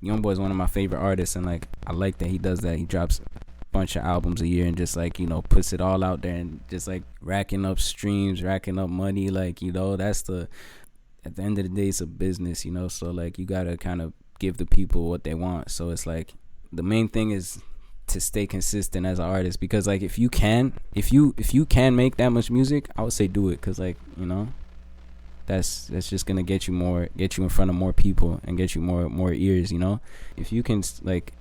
Youngboy is one of my favorite artists, and like I like that he does that. He drops a bunch of albums a year and just like, puts it all out there and just like racking up streams, racking up money. Like, that's at the end of the day, it's a business, so like you gotta kind of give the people what they want. So it's like the main thing is to stay consistent as an artist, because like if you can make that much music, I would say do it, because like that's just gonna get you in front of more people and get you more ears. If you can like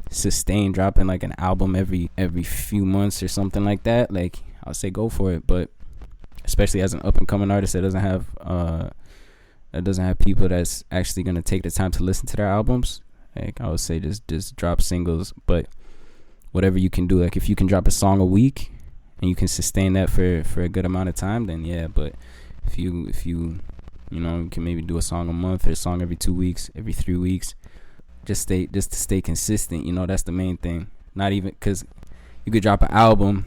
sustain dropping like an album every few months or something like that, like I would say go for it. But especially as an up and coming artist that doesn't have people that's actually gonna take the time to listen to their albums, like I would say just drop singles. But whatever you can do, like if you can drop a song a week and you can sustain that for a good amount of time, then yeah. But if you you can maybe do a song a month or a song every 2 weeks, every 3 weeks, just to stay consistent. That's the main thing. Not even, because you could drop an album,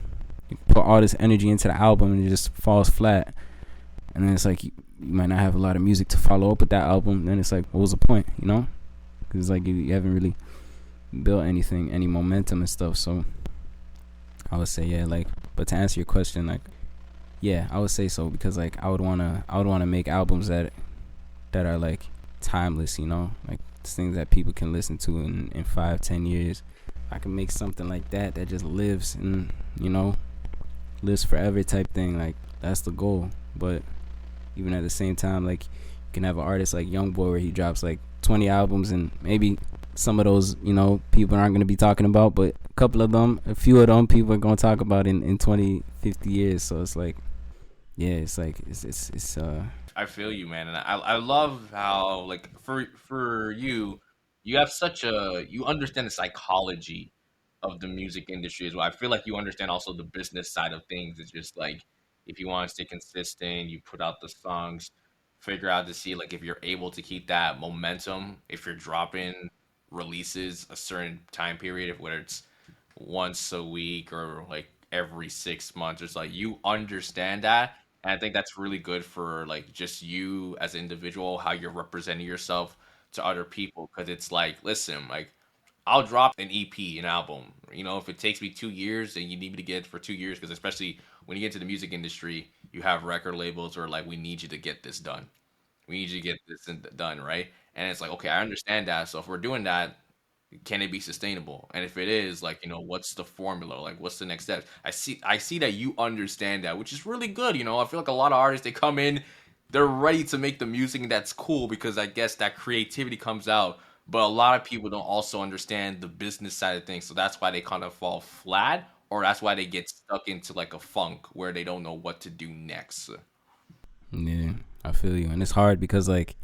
you put all this energy into the album and it just falls flat, and then it's like you might not have a lot of music to follow up with that album. Then it's like, what was the point? Because like you haven't really built any momentum and stuff. So I would say yeah. Like, but to answer your question, like yeah, I would say so, because like I would wanna make albums that are like timeless, like things that people can listen to in 5-10 years. I can make something like that just lives and lives forever type thing. Like that's the goal. But even at the same time, like you can have an artist like Youngboy where he drops like 20 albums, and maybe some of those people aren't going to be talking about, but a few of them people are going to talk about in 20-50 years. So it's like, yeah, it's like it's I feel you, man, and I love how like for you, you have you understand the psychology of the music industry as well. I feel like you understand also the business side of things. It's just like if you want to stay consistent, you put out the songs, figure out to see like if you're able to keep that momentum, if you're dropping releases a certain time period, if whether it's once a week or like every 6 months. It's like you understand that. And I think that's really good for like just you as an individual, how you're representing yourself to other people. Cause it's like, listen, like I'll drop an EP, an album. If it takes me 2 years and you need me to get it for 2 years, because especially when you get into the music industry, you have record labels who are like, we need you to get this done. We need you to get this done, right? And it's like, okay, I understand that. So if we're doing that, can it be sustainable? And if it is, like, what's the formula? Like, what's the next step? I see that you understand that, which is really good. I feel like a lot of artists, they come in, they're ready to make the music, and that's cool because I guess that creativity comes out. But a lot of people don't also understand the business side of things, so that's why they kind of fall flat, or that's why they get stuck into like a funk where they don't know what to do next. Yeah, I feel you. And it's hard because like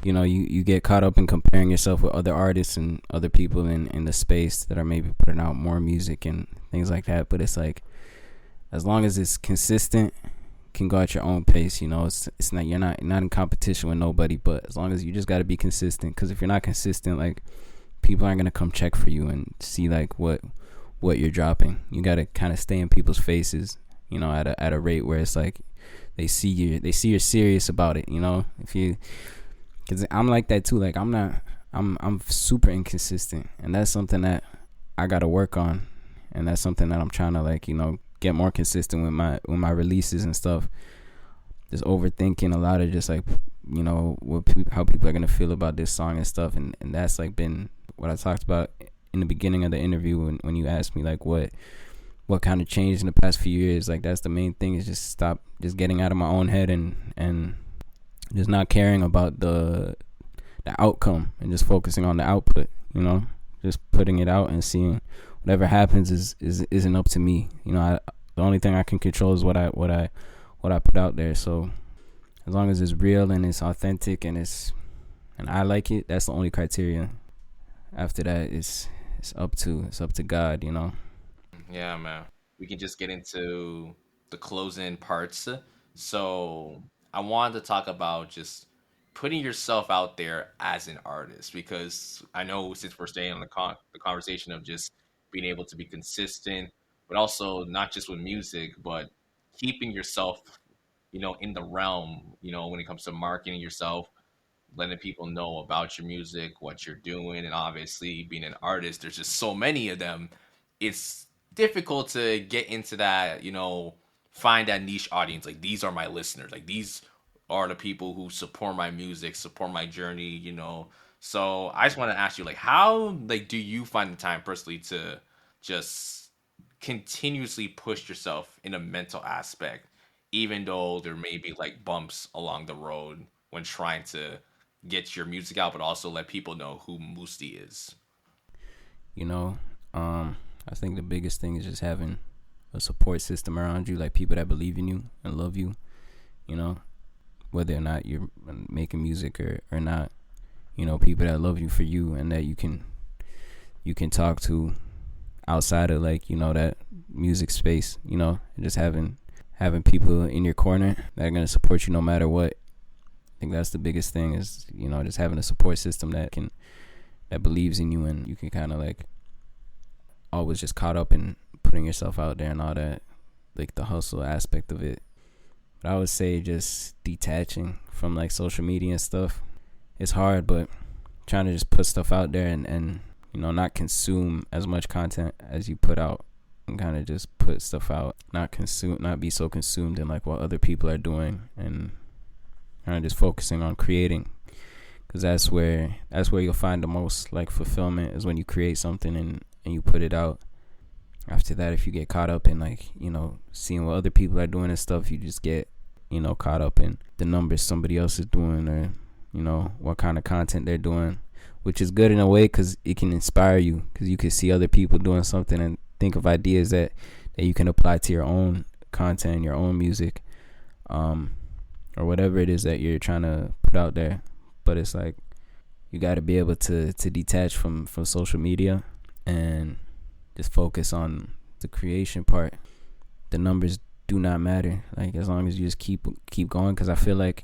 you get caught up in comparing yourself with other artists and other people in the space that are maybe putting out more music and things like that. But it's like, as long as it's consistent, can go at your own pace. It's not, you're not in competition with nobody. But as long as you just got to be consistent, because if you're not consistent, like people aren't gonna come check for you and see like what you're dropping. You got to kind of stay in people's faces, at a rate where it's like they see you're serious about it. Because I'm like that too. Like I'm super inconsistent, and that's something that I gotta work on. and that's something that I'm trying to like, get more consistent with my releases and stuff. Just overthinking a lot of just like, how people are gonna feel about this song and stuff, and that's like been what I talked about in the beginning of the interview when you asked me like what kind of changed in the past few years. Like that's the main thing, is just stop just getting out of my own head and just not caring about the outcome and just focusing on the output, just putting it out and seeing whatever happens isn't up to me. The only thing I can control is what I put out there. So as long as it's real and it's authentic and I like it, that's the only criteria. After that, it's up to God, Yeah, man. We can just get into the closing parts. So I wanted to talk about just putting yourself out there as an artist, because I know since we're staying on the conversation of just being able to be consistent, but also not just with music, but keeping yourself, in the realm, when it comes to marketing yourself, letting people know about your music, what you're doing, and obviously being an artist, there's just so many of them. It's difficult to get into that, find that niche audience. Like these are my listeners. Like these are the people who support my music, support my journey. So I just want to ask you, like, how like do you find the time personally to just continuously push yourself in a mental aspect, even though there may be like bumps along the road when trying to get your music out, but also let people know who Musti is? I think the biggest thing is just having a support system around you, like people that believe in you and love you, whether or not you're making music or not, people that love you for you and that you can talk to outside of like, that music space, and just having people in your corner that are going to support you no matter what. I think that's the biggest thing, is, just having a support system that believes in you, and you can kind of like always just caught up in putting yourself out there and all that, like the hustle aspect of it. But I would say just detaching from like social media and stuff. It's hard, but trying to just put stuff out there and not consume as much content as you put out, and kind of just put stuff out, not be so consumed in like what other people are doing, and kind of just focusing on creating, because that's where you'll find the most like fulfillment, is when you create something and you put it out. After that, if you get caught up in like, seeing what other people are doing and stuff, you just get, caught up in the numbers somebody else is doing, or, what kind of content they're doing, which is good in a way because it can inspire you, because you can see other people doing something and think of ideas that you can apply to your own content, your own music, or whatever it is that you're trying to put out there. But it's like, you got to be able to detach from social media and just focus on the creation part. The numbers do not matter, like as long as you just keep going, because I feel like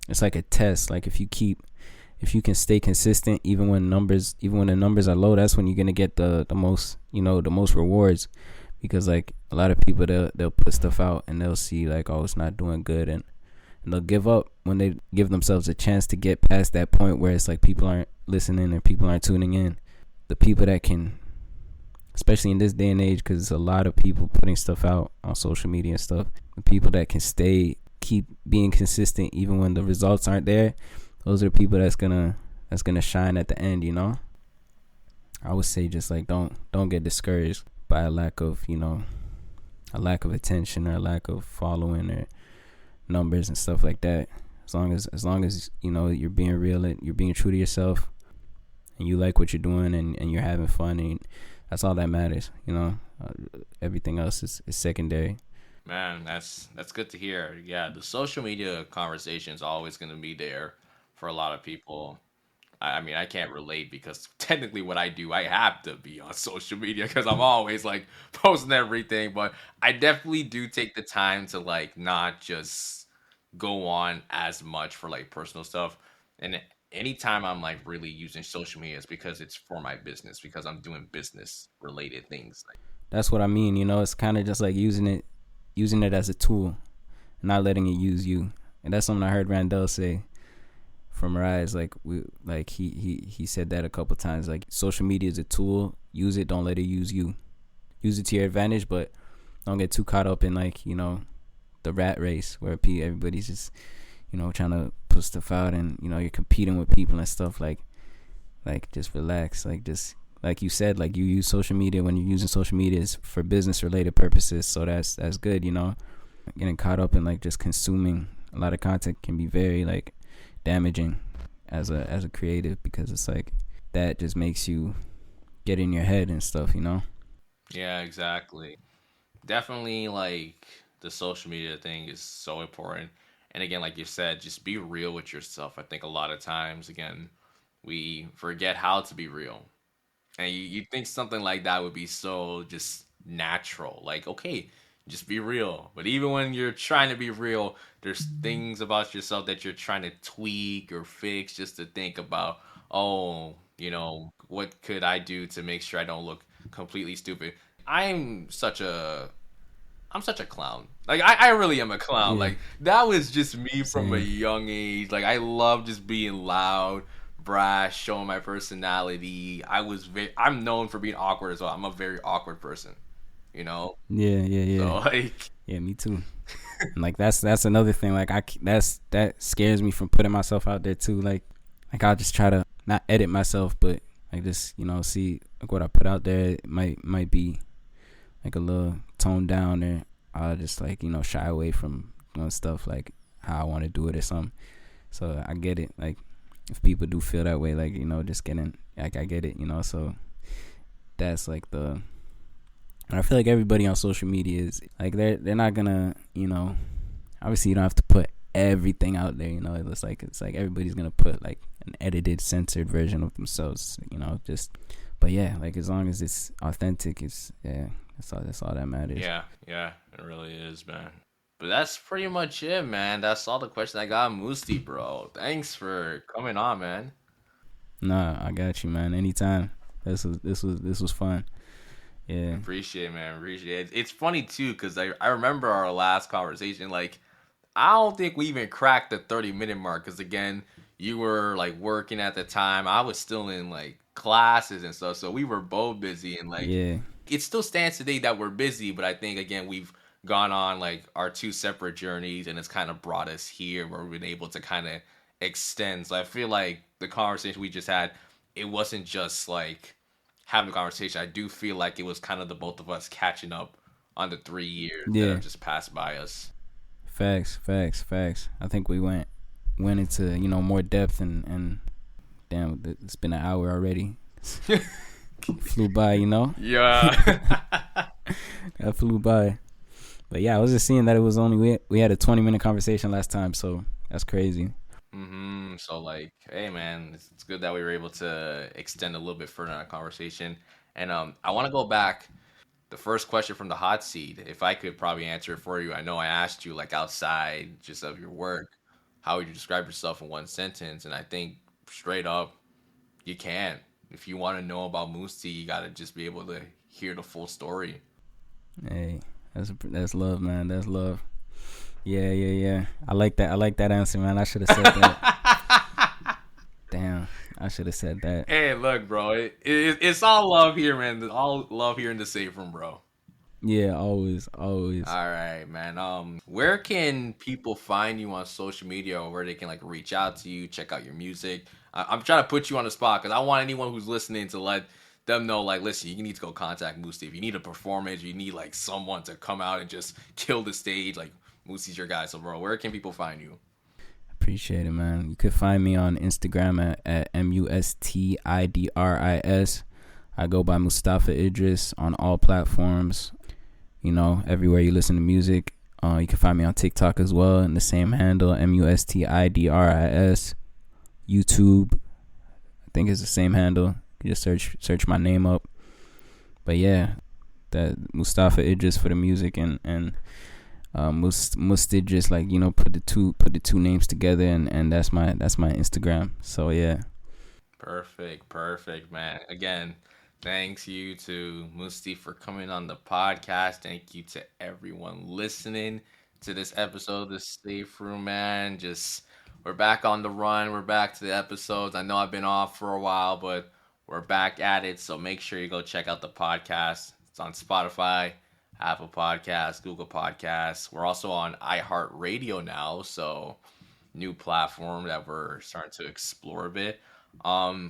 it's like a test. Like if you can stay consistent even when the numbers are low, that's when you're gonna get the most the most rewards, because like a lot of people they'll put stuff out and they'll see like, oh, it's not doing good, and they'll give up when they give themselves a chance to get past that point where it's like people aren't listening and people aren't tuning in. The people that can, especially in this day and age, because a lot of people putting stuff out on social media and stuff, the people that can keep being consistent even when the results aren't there, those are the people that's gonna shine at the end. I would say just like don't get discouraged by a lack of attention, or a lack of following, or numbers and stuff like that. As long as you're being real and you're being true to yourself, and you like what you're doing, and you're having fun, and that's all that matters. Everything else is secondary. Man, that's good to hear. Yeah, the social media conversation is always going to be there for a lot of people. I mean, I can't relate because technically what I do, I have to be on social media because I'm always like posting everything. But I definitely do take the time to like not just go on as much for like personal stuff. And anytime I'm like really using social media, it's because it's for my business, because I'm doing business related things. Like, that's what I mean. It's kind of just like using it as a tool, not letting it use you. And that's something I heard Randall say from R.I.S.E. Like he said that a couple times. Like, social media is a tool. Use it. Don't let it use you. use it to your advantage, but don't get too caught up in like, the rat race where everybody's just, trying to put stuff out, and you're competing with people and stuff. Like just relax. Like just like you said, like you use social media when you're using social media is for business related purposes, so that's good. Getting caught up in like just consuming a lot of content can be very like damaging as a creative, because it's like that just makes you get in your head and stuff. Yeah, exactly. Definitely, like the social media thing is so important. And again, like you said, just be real with yourself. I think a lot of times, again, we forget how to be real. And you think something like that would be so just natural. Like, okay, just be real. But even when you're trying to be real, there's things about yourself that you're trying to tweak or fix just to think about, oh, what could I do to make sure I don't look completely stupid? I'm such a I'm such a clown. Like I really am a clown. Yeah, Like that was just me from a same. young age. Like I love just being loud, brash, showing my personality. I'm known for being awkward as well. I'm a very awkward person, you know? Yeah, yeah, So yeah. like Yeah, me too. And like that's another thing. Like that scares me from putting myself out there too. Like I'll just try to not edit myself, but like just see like what I put out there. It might be like a little toned down, or I'll just like shy away from doing stuff like how I want to do it or something. So I get it. Like if people do feel that way, like just getting like I get it. So that's like the. And I feel like everybody on social media is like they're not gonna obviously you don't have to put everything out there. It's like everybody's gonna put like an edited, censored version of themselves. Just but yeah, like as long as it's authentic, it's yeah. That's all that matters. yeah, yeah, it really is, man. But that's pretty much it, man. That's all the questions I got, Musti, bro. Thanks for coming on, man. Nah, I got you, man. Anytime. This was fun. Yeah. Appreciate it, man. Appreciate it. It's funny too, because I remember our last conversation. Like, I don't think we even cracked the 30-minute mark. Because again, you were like working at the time. I was still in like classes and stuff. So we were both busy, and like Yeah. it still stands today that we're busy. But I think again we've gone on like our two separate journeys, and it's kind of brought us here where we've been able to kind of extend. So I feel like the conversation we just had, it wasn't just like having a conversation. I do feel like it was kind of the both of us catching up on the 3 years that Yeah. have just passed by us. Facts. I think we went into more depth, and damn, it's been an hour already. Flew by. Yeah. That flew by. But yeah, I was just seeing that it was only we had a 20-minute conversation last time, so that's crazy. So like, hey man, it's good that we were able to extend a little bit further in our conversation. And I want to go back. The first question from the hot seat, if I could probably answer it for you. I know I asked you like outside just of your work, how would you describe yourself in one sentence? And I think straight up, you can. If you want to know about Musti, you gotta just be able to hear the full story. Hey, that's love, man. That's love. Yeah. I like that. I like that answer, man. I should have said that. Damn, I should have said that. Hey, look, bro. It's all love here, man. All love here in the safe room, bro. Yeah, always. All right, man. Where can people find you on social media, or where they can like reach out to you, check out your music? I'm trying to put you on the spot because I want anyone who's listening to let them know, like, listen, you need to go contact Musti. If you need a performance, you need like someone to come out and just kill the stage. Like, Musti's your guy. So, bro, where can people find you? Appreciate it, man. You could find me on Instagram at MUSTIDRIS. I go by Mustafa Idris on all platforms. Everywhere you listen to music. You can find me on TikTok as well in the same handle, MUSTIDRIS. YouTube, I think it's the same handle. You just search my name up. But yeah, that Mustafa Idris for the music, and Must Idris, like put the two names together, and that's my Instagram. So yeah. Perfect, man. Again, thanks you to Musti for coming on the podcast. Thank you to everyone listening to this episode of the Safe Room, man. Just we're back on the run. We're back to the episodes. I know I've been off for a while, but we're back at it. So make sure you go check out the podcast. It's on Spotify, Apple Podcasts, Google Podcasts. We're also on iHeartRadio now, so new platform that we're starting to explore a bit.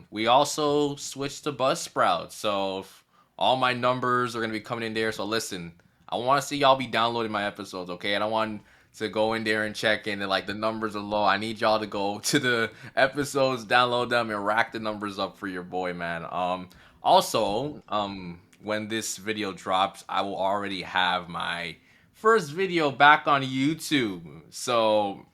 We also switched to Buzzsprout, so all my numbers are gonna be coming in there. So listen, I want to see y'all be downloading my episodes, okay? I don't want to go in there and check in and like the numbers are low. I need y'all to go to the episodes, download them, and rack the numbers up for your boy, man. Also, when this video drops, I will already have my first video back on YouTube. So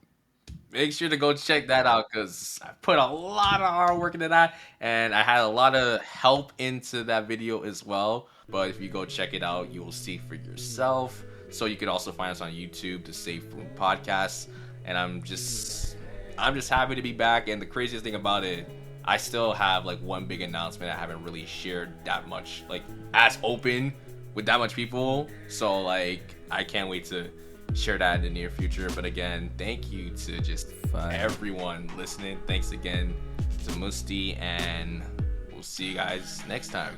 make sure to go check that out because I put a lot of hard work into that and I had a lot of help into that video as well. But if you go check it out, you will see for yourself. So you could also find us on YouTube, the Safe Room Podcast. And I'm just happy to be back. And the craziest thing about it, I still have like one big announcement I haven't really shared that much, like as open with that much people. So like I can't wait to share that in the near future. But again, thank you to just everyone listening. Thanks again to Musti, and we'll see you guys next time.